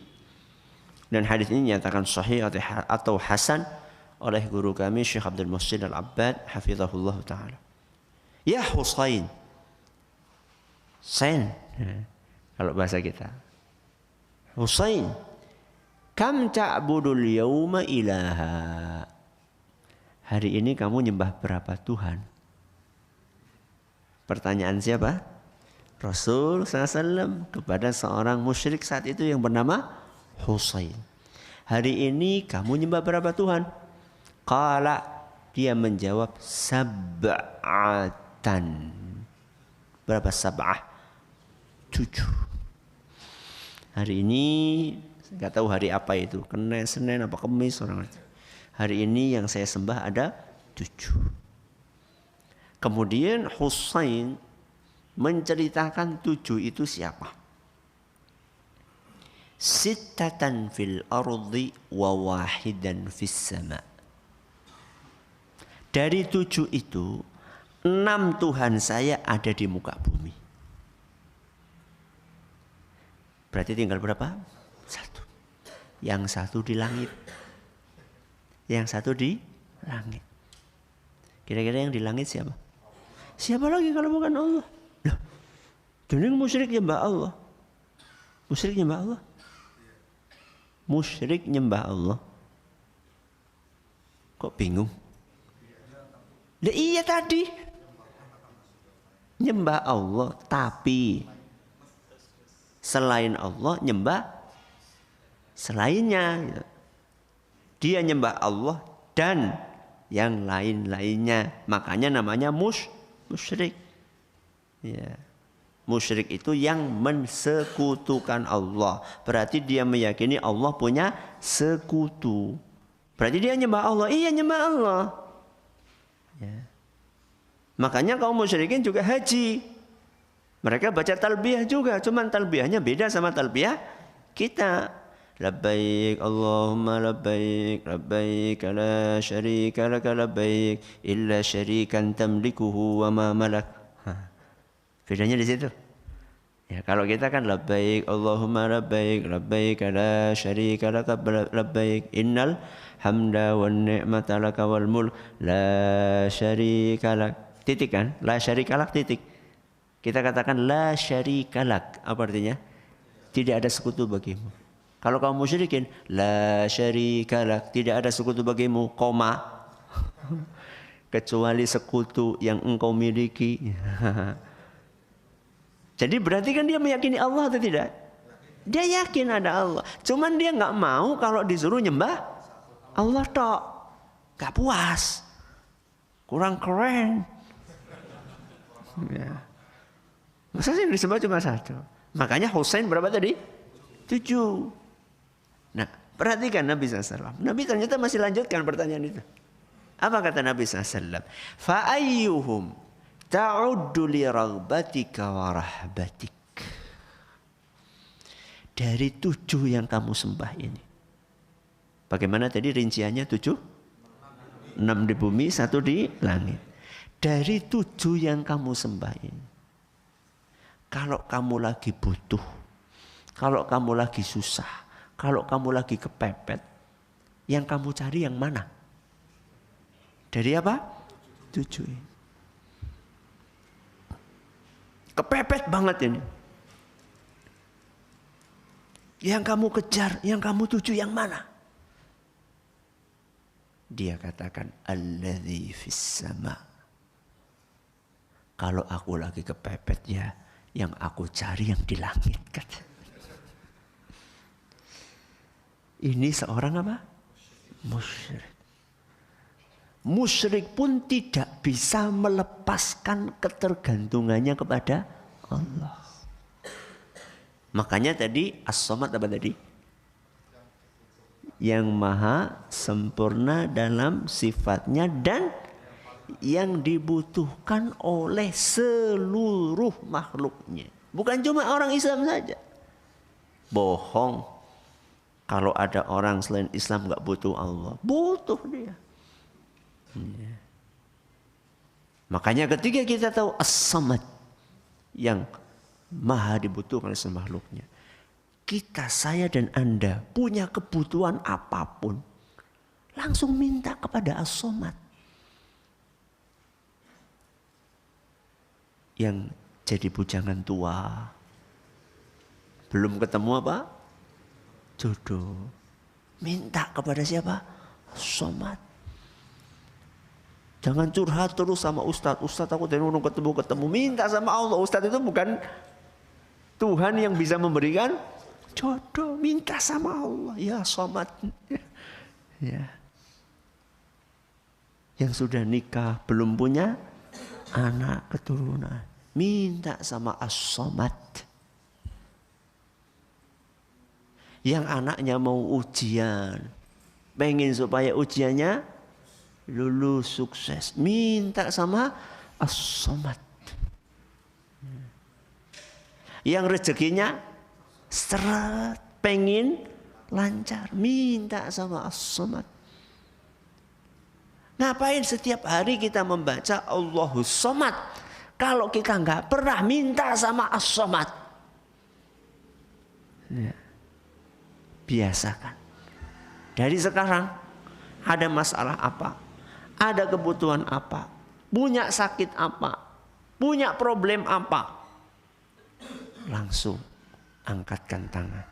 dan hadis ini dinyatakan sahih atau hasan oleh guru kami Syekh Abdul Muhsin Al-Abbad hafizahullah taala. Ya Husain. Sain kalau bahasa kita. Husain, kam ta'budul yauma ilaha? Hari ini kamu nyembah berapa Tuhan? Pertanyaan siapa? Rasul SAW kepada seorang musyrik saat itu yang bernama Husain. Hari ini kamu nyembah berapa Tuhan? Qala, dia menjawab sab'atan. Berapa sab'ah? 7. Hari ini nggak tahu hari apa itu, Senin apa Kamis orang itu. Hari ini yang saya sembah ada 7. Kemudian Husain menceritakan 7 itu siapa? Sittatan fil ardi wa wahidan fis sama. Dari 7 itu 6 Tuhan saya ada di muka bumi. Berarti tinggal berapa? 1. Yang 1 di langit. Yang 1 di langit. Kira-kira yang di langit siapa? Siapa lagi kalau bukan Allah? Loh, jadi musyrik nyembah Allah. Musyrik nyembah Allah. Musyrik nyembah Allah. Kok bingung? Lah iya tadi. Nyembah Allah tapi selain Allah nyembah selainnya. Dia nyembah Allah dan yang lain-lainnya. Makanya namanya musyrik. Ya. Musyrik itu yang mensekutukan Allah. Berarti dia meyakini Allah punya sekutu. Berarti dia nyembah Allah. Iya, nyembah Allah. Ya. Makanya kaum musyrikin juga haji. Mereka baca talbiyah juga. Cuman talbiyahnya beda sama talbiyah kita. Labbaik Allahumma labbaik, labbaik la syarika laka labbaik illa syarikan tamlikuhu wa ma malak. Bedanya di situ. Ya, kalau kita kan labbaik Allahumma labbaik, labbaik la syarika laka labbaik innal hamda wan ni'mata laka wal mulk la syarika lak. Titik kan? La syarika lak titik. Kita katakan la syarika lak. Apa artinya? Tidak ada sekutu bagimu. Kalau kaum musyrikin, la syarika lak, tidak ada sekutu bagimu, koma. Kecuali sekutu yang engkau miliki. Jadi berarti kan dia meyakini Allah atau tidak? Dia yakin ada Allah. Cuman dia nggak mau kalau disuruh nyembah Allah tok. Gak puas. Kurang keren. Ya. Masa sih disembah cuma 1? Makanya Husain berapa tadi? 7. Nah, perhatikan Nabi SAW. Nabi ternyata masih lanjutkan pertanyaan itu. Apa kata Nabi SAW? Fa'ayyuhum ta'uddu li raghbatika wa rahbatik. dari 7 yang kamu sembah ini. Bagaimana tadi rinciannya 7? 6 di bumi, 1 di langit. Dari 7 yang kamu sembah ini. Kalau kamu lagi butuh, kalau kamu lagi susah, kalau kamu lagi kepepet, yang kamu cari yang mana? Dari apa? 7 ini. Kepepet banget ini. Yang kamu kejar, yang kamu tuju yang mana? Dia katakan alladzi fis sama. Kalau aku lagi kepepet ya, yang aku cari yang di langit. Kata. Ini seorang apa? Musyrik. Musyrik pun tidak bisa melepaskan ketergantungannya kepada Allah. Makanya tadi as-samad apa tadi? Yang maha sempurna dalam sifatnya dan yang dibutuhkan oleh seluruh makhluknya. Bukan cuma orang Islam saja. Bohong. Kalau ada orang selain Islam gak butuh Allah. Butuh dia. Ya. Makanya ketika kita tahu as-samad yang maha dibutuhkan oleh semua makhluknya, kita, saya dan Anda punya kebutuhan apapun, langsung minta kepada as-samad yang jadi bujangan tua, belum ketemu apa? Jodoh. Minta kepada siapa? As-samad. Jangan curhat terus sama Ustadz. Ustadz aku dari dulu ketemu. Minta sama Allah. Ustadz itu bukan Tuhan yang bisa memberikan jodoh. Minta sama Allah. Ya Somad. Ya. Yang sudah nikah. Belum punya anak keturunan. Minta sama As-Somad. Yang anaknya mau ujian. Pengen supaya ujiannya lulus sukses, minta sama As-Samad. Yang rezekinya seret, pengen lancar, minta sama As-Samad. Ngapain setiap hari kita membaca Allahus Samad kalau kita nggak pernah minta sama As-Samad? Ya. Biasakan. Dari sekarang ada masalah apa? Ada kebutuhan apa? Punya sakit apa? Punya problem apa? Langsung angkatkan tangan.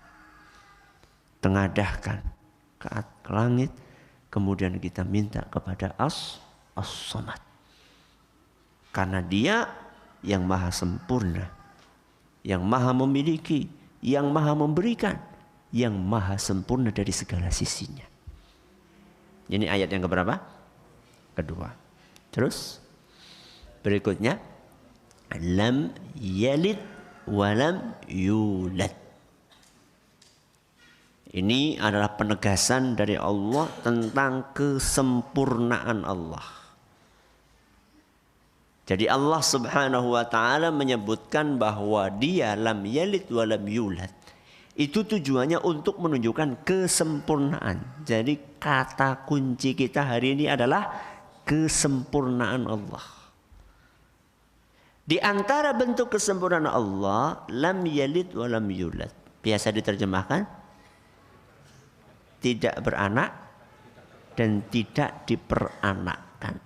Tengadahkan ke langit. Kemudian kita minta kepada As-Samad. Karena dia yang maha sempurna. Yang maha memiliki. Yang maha memberikan. Yang maha sempurna dari segala sisinya. Ini ayat yang keberapa? Kedua. Terus berikutnya lam yalid walam yulad. Ini adalah penegasan dari Allah tentang kesempurnaan Allah. Jadi Allah Subhanahu wa taala menyebutkan bahwa dia lam yalid walam yulad. Itu tujuannya untuk menunjukkan kesempurnaan. Jadi kata kunci kita hari ini adalah kesempurnaan Allah. Di antara bentuk kesempurnaan Allah, lam yalid wa lam yulad. Biasa diterjemahkan tidak beranak dan tidak diperanakkan.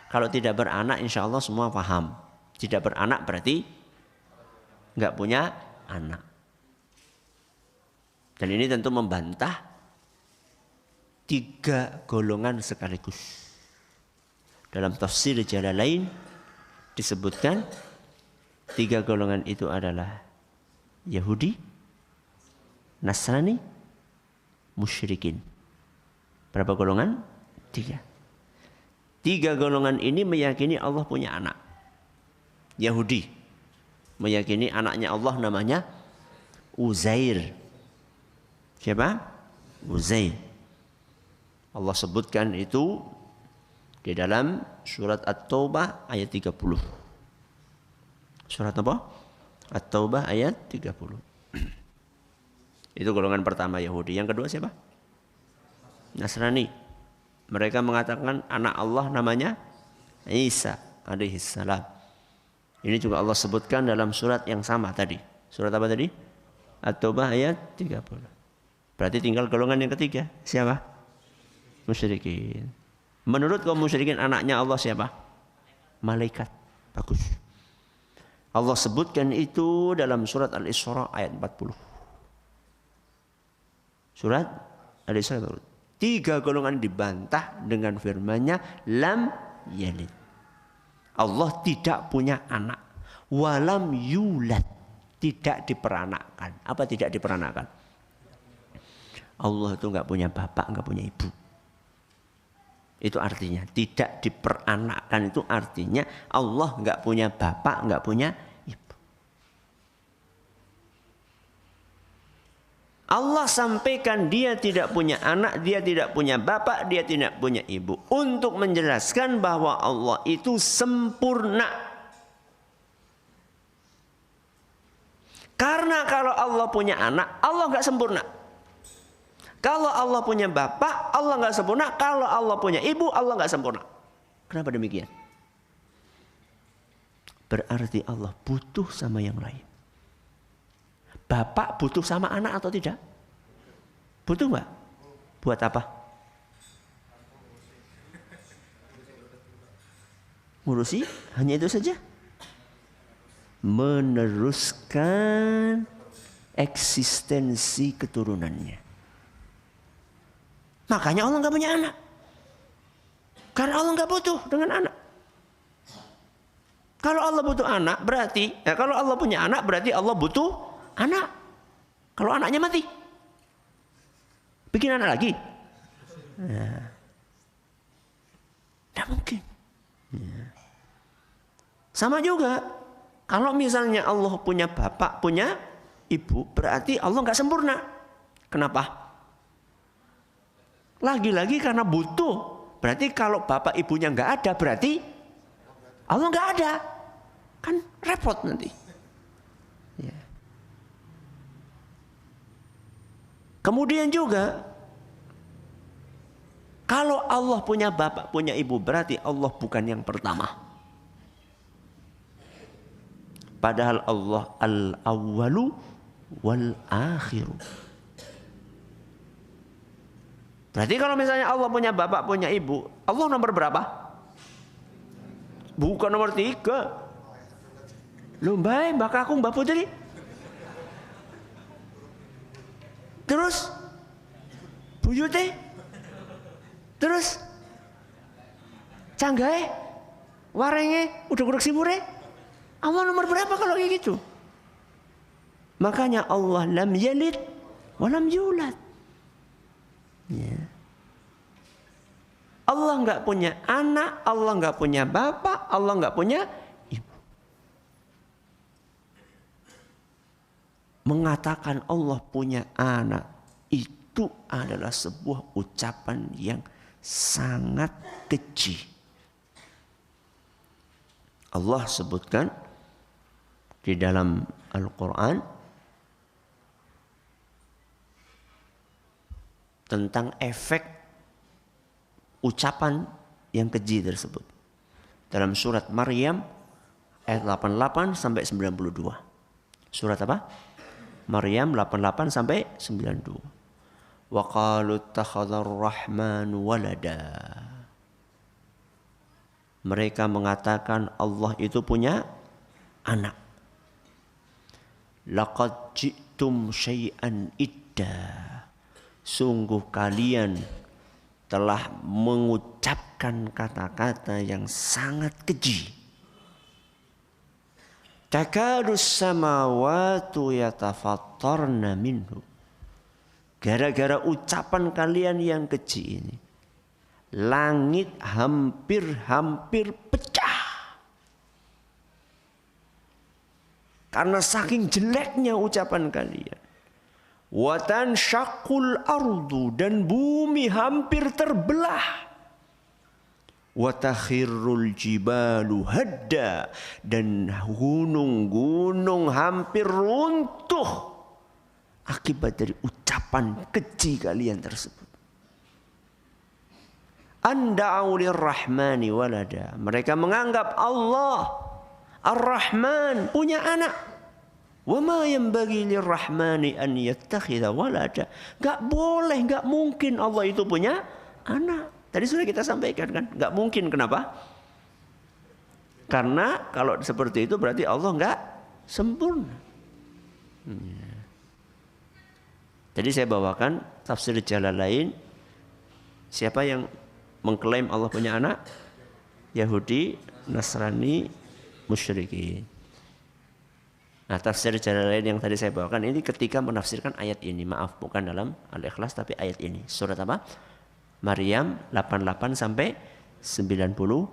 Kalau tidak beranak insya Allah semua paham. Tidak beranak berarti nggak punya anak. Dan ini tentu membantah 3 golongan sekaligus. Dalam tafsir Jalalain disebutkan 3 golongan itu adalah Yahudi, Nasrani, musyrikin. Berapa golongan? 3. 3 golongan ini meyakini Allah punya anak. Yahudi meyakini anaknya Allah namanya Uzair. Siapa? Uzair. Allah sebutkan itu di dalam surat At-Taubah ayat 30. Surat apa? At-Taubah ayat 30. Itu golongan pertama Yahudi. Yang kedua siapa? Nasrani. Mereka mengatakan anak Allah namanya Isa alaihissalam. Ini juga Allah sebutkan dalam surat yang sama tadi. Surat apa tadi? At-Taubah ayat 30. Berarti tinggal golongan yang ketiga. Siapa? Musyrikin. Menurut kaum musyrikin anaknya Allah siapa? Malaikat. Bagus. Allah sebutkan itu dalam surat Al-Isra ayat 40. Surat Al-Isra. 3 golongan dibantah dengan firman-Nya lam yalid. Allah tidak punya anak. Walam yulad. Tidak diperanakkan. Apa tidak diperanakkan? Allah itu enggak punya bapak, enggak punya ibu. Itu artinya tidak diperanakkan, itu artinya Allah enggak punya bapak, enggak punya ibu. Allah sampaikan dia tidak punya anak, dia tidak punya bapak, dia tidak punya ibu. Untuk menjelaskan bahwa Allah itu sempurna. Karena kalau Allah punya anak, Allah enggak sempurna. Kalau Allah punya bapak, Allah enggak sempurna. Kalau Allah punya ibu, Allah enggak sempurna. Kenapa demikian? Berarti Allah butuh sama yang lain. Bapak butuh sama anak atau tidak? Butuh enggak? Buat apa? Ngurusi? Hanya itu saja? Meneruskan eksistensi keturunannya. Makanya Allah enggak punya anak. Karena Allah enggak butuh dengan anak. Kalau Allah butuh anak berarti, kalau Allah punya anak berarti Allah butuh anak. Kalau anaknya mati, bikin anak lagi? Tidak mungkin. Sama juga, kalau misalnya Allah punya bapak, punya ibu, berarti Allah enggak sempurna. Kenapa? Lagi-lagi karena butuh. Berarti kalau bapak ibunya enggak ada, berarti Allah enggak ada. Kan repot nanti. Ya. Kemudian juga, kalau Allah punya bapak, punya ibu, berarti Allah bukan yang pertama. Padahal Allah al-awwalu wal-akhiru. Berarti kalau misalnya Allah punya bapak, punya ibu, Allah nomor berapa? Bukan nomor 3. Loh mbak, mbak kakung, mbak putri. Terus buyute. Terus canggahe, warenge, uduk-uduk simure. Allah nomor berapa kalau kayak gitu? Makanya Allah lam yalid wa lam yulad. Ya. Allah enggak punya anak, Allah enggak punya bapak, Allah enggak punya ibu. Mengatakan Allah punya anak itu adalah sebuah ucapan yang sangat keji. Allah sebutkan di dalam Al-Quran tentang efek ucapan yang keji tersebut. Dalam surat Maryam ayat 88 sampai 92. Surat apa? Maryam 88 sampai 92. Wa qalu ittakhadhar rahmanu walada. Mereka mengatakan Allah itu punya anak. Laqad ji'tum syai'an idda. Sungguh kalian telah mengucapkan kata-kata yang sangat keji. Takadus samawatu yatafattarna minhu. Gara-gara ucapan kalian yang keji ini, langit hampir-hampir pecah. Karena saking jeleknya ucapan kalian. Watan syakul ardu, dan bumi hampir terbelah. Watakhirul jibalu hadda, dan gunung-gunung hampir runtuh Akibat dari ucapan keji kalian tersebut. Anda'u lirrahmani walada. Mereka menganggap Allah Ar-Rahman punya anak. Wa ma yanbaghi lirrahmani an yattakhidha walada. Enggak boleh, enggak mungkin Allah itu punya anak. Tadi sudah kita sampaikan kan? Enggak mungkin. Kenapa? Karena kalau seperti itu berarti Allah enggak sempurna. Jadi saya bawakan tafsir Jalalain. Siapa yang mengklaim Allah punya anak? Yahudi, Nasrani, musyrikin. Nah, tafsir Jalalain yang tadi saya bawakan ini ketika menafsirkan ayat ini. Maaf, bukan dalam Al-Ikhlas tapi ayat ini. Surat apa? Maryam 88 sampai 92.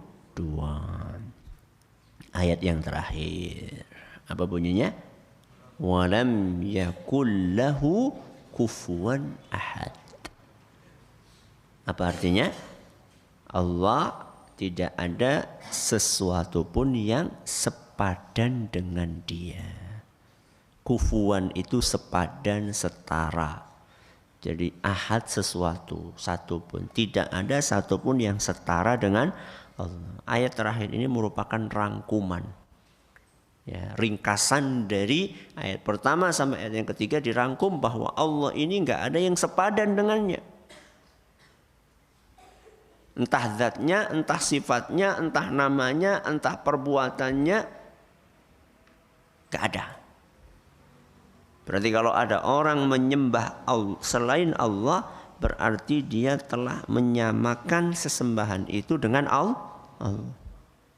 Ayat yang terakhir. Apa bunyinya? Walam yakul lahu kufuwan ahad. Apa artinya? Allah tidak ada sesuatu pun yang sepadan dengan dia. Kufuwan itu sepadan, setara. Jadi ahad sesuatu, satu pun. Tidak ada satu pun yang setara dengan Allah. Ayat terakhir ini merupakan rangkuman. Ya, ringkasan dari ayat pertama sampai ayat yang ketiga dirangkum bahwa Allah ini enggak ada yang sepadan dengannya. Entah zatnya, entah sifatnya, entah namanya, entah perbuatannya, gak ada. Berarti kalau ada orang menyembah Allah, selain Allah, berarti dia telah menyamakan sesembahan itu dengan Allah.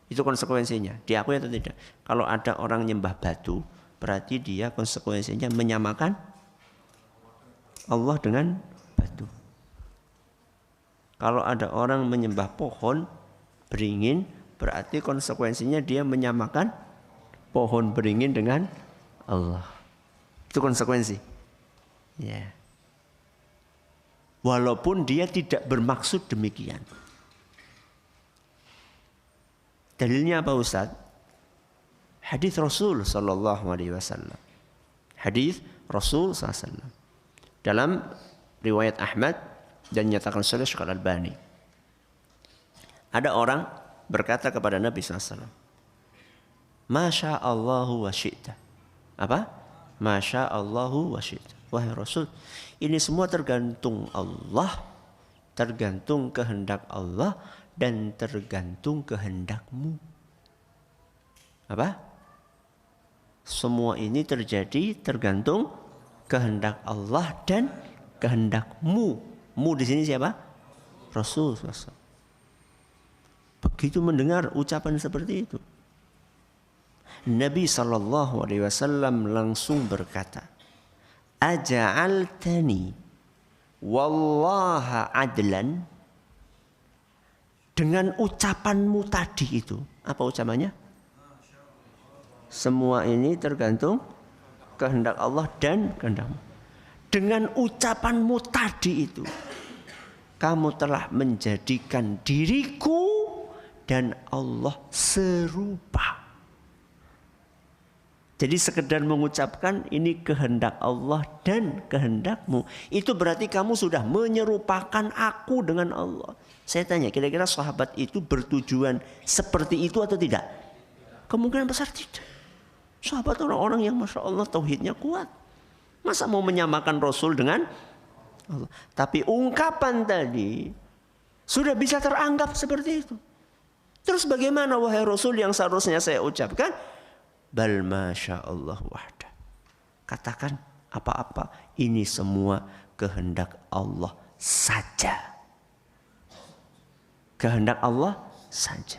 Itu konsekuensinya. Diakui atau tidak? Kalau ada orang menyembah batu, berarti dia konsekuensinya menyamakan Allah dengan batu. Kalau ada orang menyembah pohon beringin, berarti konsekuensinya dia menyamakan pohon beringin dengan Allah. Itu konsekuensi. Ya. Walaupun dia tidak bermaksud demikian. Dalilnya apa Ustaz? Hadis Rasul sallallahu alaihi wasallam. Hadis Rasul sallallahu alaihi wasallam. Dalam riwayat Ahmad dan nyatakan oleh Syekh Al-Albani. Ada orang berkata kepada Nabi SAW, Masya Allahu wa syi'ta. Apa? Masya Allahu wa syi'ta. Wahai Rasul, ini semua tergantung Allah, tergantung kehendak Allah, dan tergantung kehendakmu. Apa? Semua ini terjadi tergantung kehendak Allah dan kehendakmu. Mu di sini siapa? Rasul. Begitu mendengar ucapan seperti itu, Nabi SAW langsung berkata, Aja'altani wallaha adlan. Dengan ucapanmu tadi itu, apa ucapannya? Semua ini tergantung kehendak Allah dan kehendakmu. Dengan ucapanmu tadi itu, kamu telah menjadikan diriku dan Allah serupa. Jadi sekedar mengucapkan ini kehendak Allah dan kehendakmu, itu berarti kamu sudah menyerupakan aku dengan Allah. Saya tanya, kira-kira sahabat itu bertujuan seperti itu atau tidak? Kemungkinan besar tidak. Sahabat orang-orang yang Masya Allah tauhidnya kuat. Masa mau menyamakan Rasul dengan Allah? Tapi ungkapan tadi sudah bisa teranggap seperti itu. Terus bagaimana wahai Rasul yang seharusnya saya ucapkan? Bal masya Allah wahda. Katakan apa-apa, ini semua kehendak Allah saja. Kehendak Allah saja.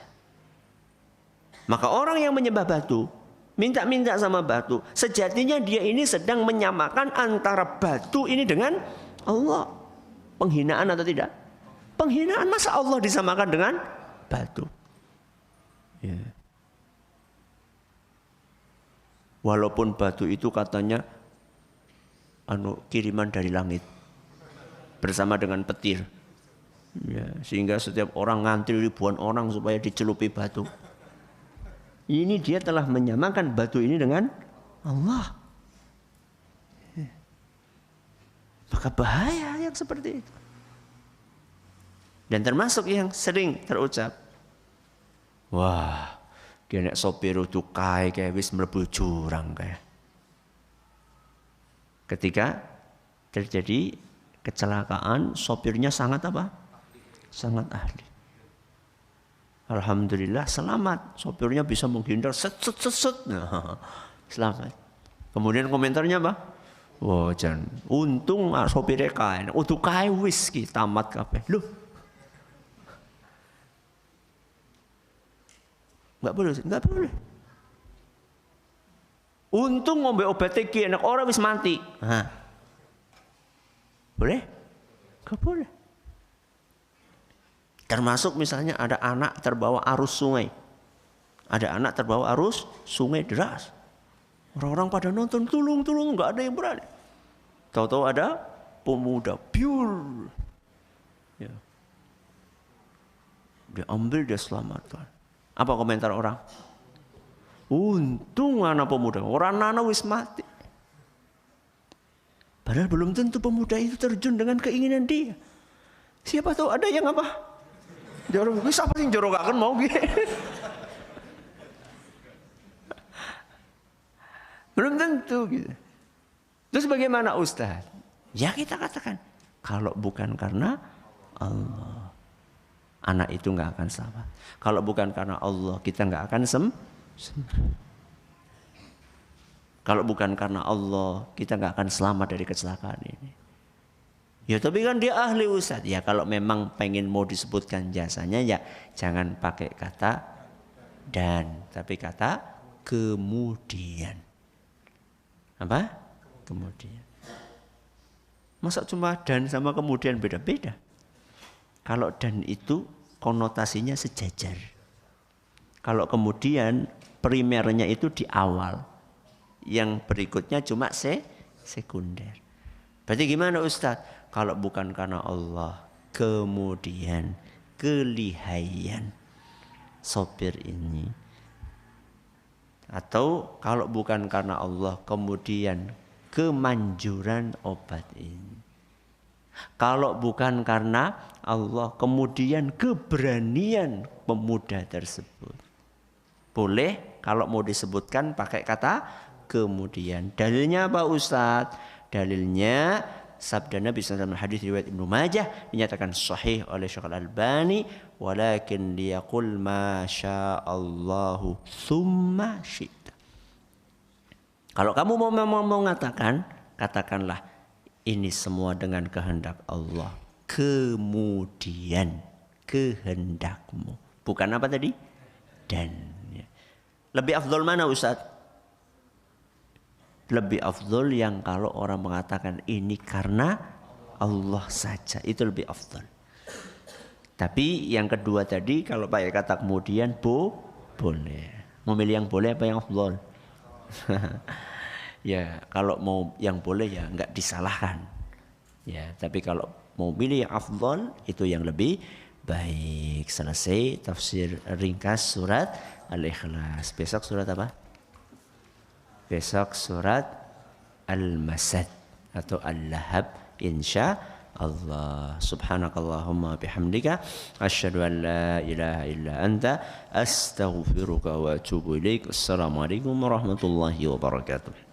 Maka orang yang menyembah batu, minta-minta sama batu, sejatinya dia ini sedang menyamakan antara batu ini dengan Allah. Penghinaan atau tidak? Penghinaan. Masa Allah disamakan dengan batu? Ya. Walaupun batu itu katanya kiriman dari langit bersama dengan petir. Ya, sehingga setiap orang ngantri ribuan orang supaya dicelupi batu. Ini dia telah menyamakan batu ini dengan Allah. Maka bahaya yang seperti itu. Dan termasuk yang sering terucap, wah, kena sopir tukai kayak wis mlebu jurang kayak. Ketika terjadi kecelakaan, sopirnya sangat apa? Sangat ahli. Alhamdulillah selamat, sopirnya bisa menghindar set. Nah, selamat. Kemudian komentarnya apa? Wah, jan, untung sopirnya kae, tukai wis ki tamat kabeh. Loh. Enggak boleh. Untung ngombe obat iki enak orang wis mati. Hah. Boleh? Enggak boleh. Termasuk misalnya ada anak terbawa arus sungai. Ada anak terbawa arus sungai deras. Orang-orang pada nonton tulung enggak ada yang berani. Tahu-tahu ada pemuda pure. Ya. Dia ambil, dia selamatkan. Apa komentar orang? Untung anak pemuda, orang anak wis mati. Padahal belum tentu pemuda itu terjun dengan keinginan dia. Siapa tahu ada yang apa? Jorok, wis apa sih jorokaken mau gitu. Belum tentu gitu. Terus bagaimana Ustaz? Ya kita katakan, kalau bukan karena Allah, anak itu nggak akan selamat. Kalau bukan karena Allah, kita nggak akan Kalau bukan karena Allah, kita nggak akan selamat dari kecelakaan ini. Ya tapi kan dia ahli Ustaz. Ya kalau memang pengen mau disebutkan jasanya, ya jangan pakai kata dan, tapi kata kemudian. Apa? Kemudian. Masa cuma dan sama kemudian beda-beda? Kalau dan itu konotasinya sejajar. Kalau kemudian primernya itu di awal. Yang berikutnya cuma sekunder. Berarti gimana Ustadz? Kalau bukan karena Allah, kemudian kelihayan sopir ini. Atau kalau bukan karena Allah, kemudian kemanjuran obat ini. Kalau bukan karena Allah, kemudian keberanian pemuda tersebut. Boleh kalau mau disebutkan pakai kata kemudian. Dalilnya apa Ustadz? Dalilnya sabda Nabi SAW hadis riwayat Ibnu Majah dinyatakan sahih oleh Syekh Al-Albani, walakin liyaqul ma sya'allahu tsumma syi'ta. Kalau kamu mau mengatakan, katakanlah ini semua dengan kehendak Allah. Kemudian kehendakmu. Bukan apa tadi? Dan. Lebih afdol mana Ustaz? Lebih afdol yang kalau orang mengatakan ini karena Allah saja. Itu lebih afdol. Tapi yang kedua tadi kalau pakai kata kemudian boleh. Memilih yang boleh apa yang afdol? Ya kalau mau yang boleh ya enggak disalahkan. Ya tapi kalau mau pilih yang afdal itu yang lebih baik. Selesai tafsir ringkas surat Al-Ikhlas. Besok surat apa? Besok surat Al-Masad atau Al-Lahab insya Allah. Subhanakallahumma bihamdika asyhadu an la ilaha illa anta astaghfiruka wa atubu ilaik. Assalamualaikum warahmatullahi wabarakatuh.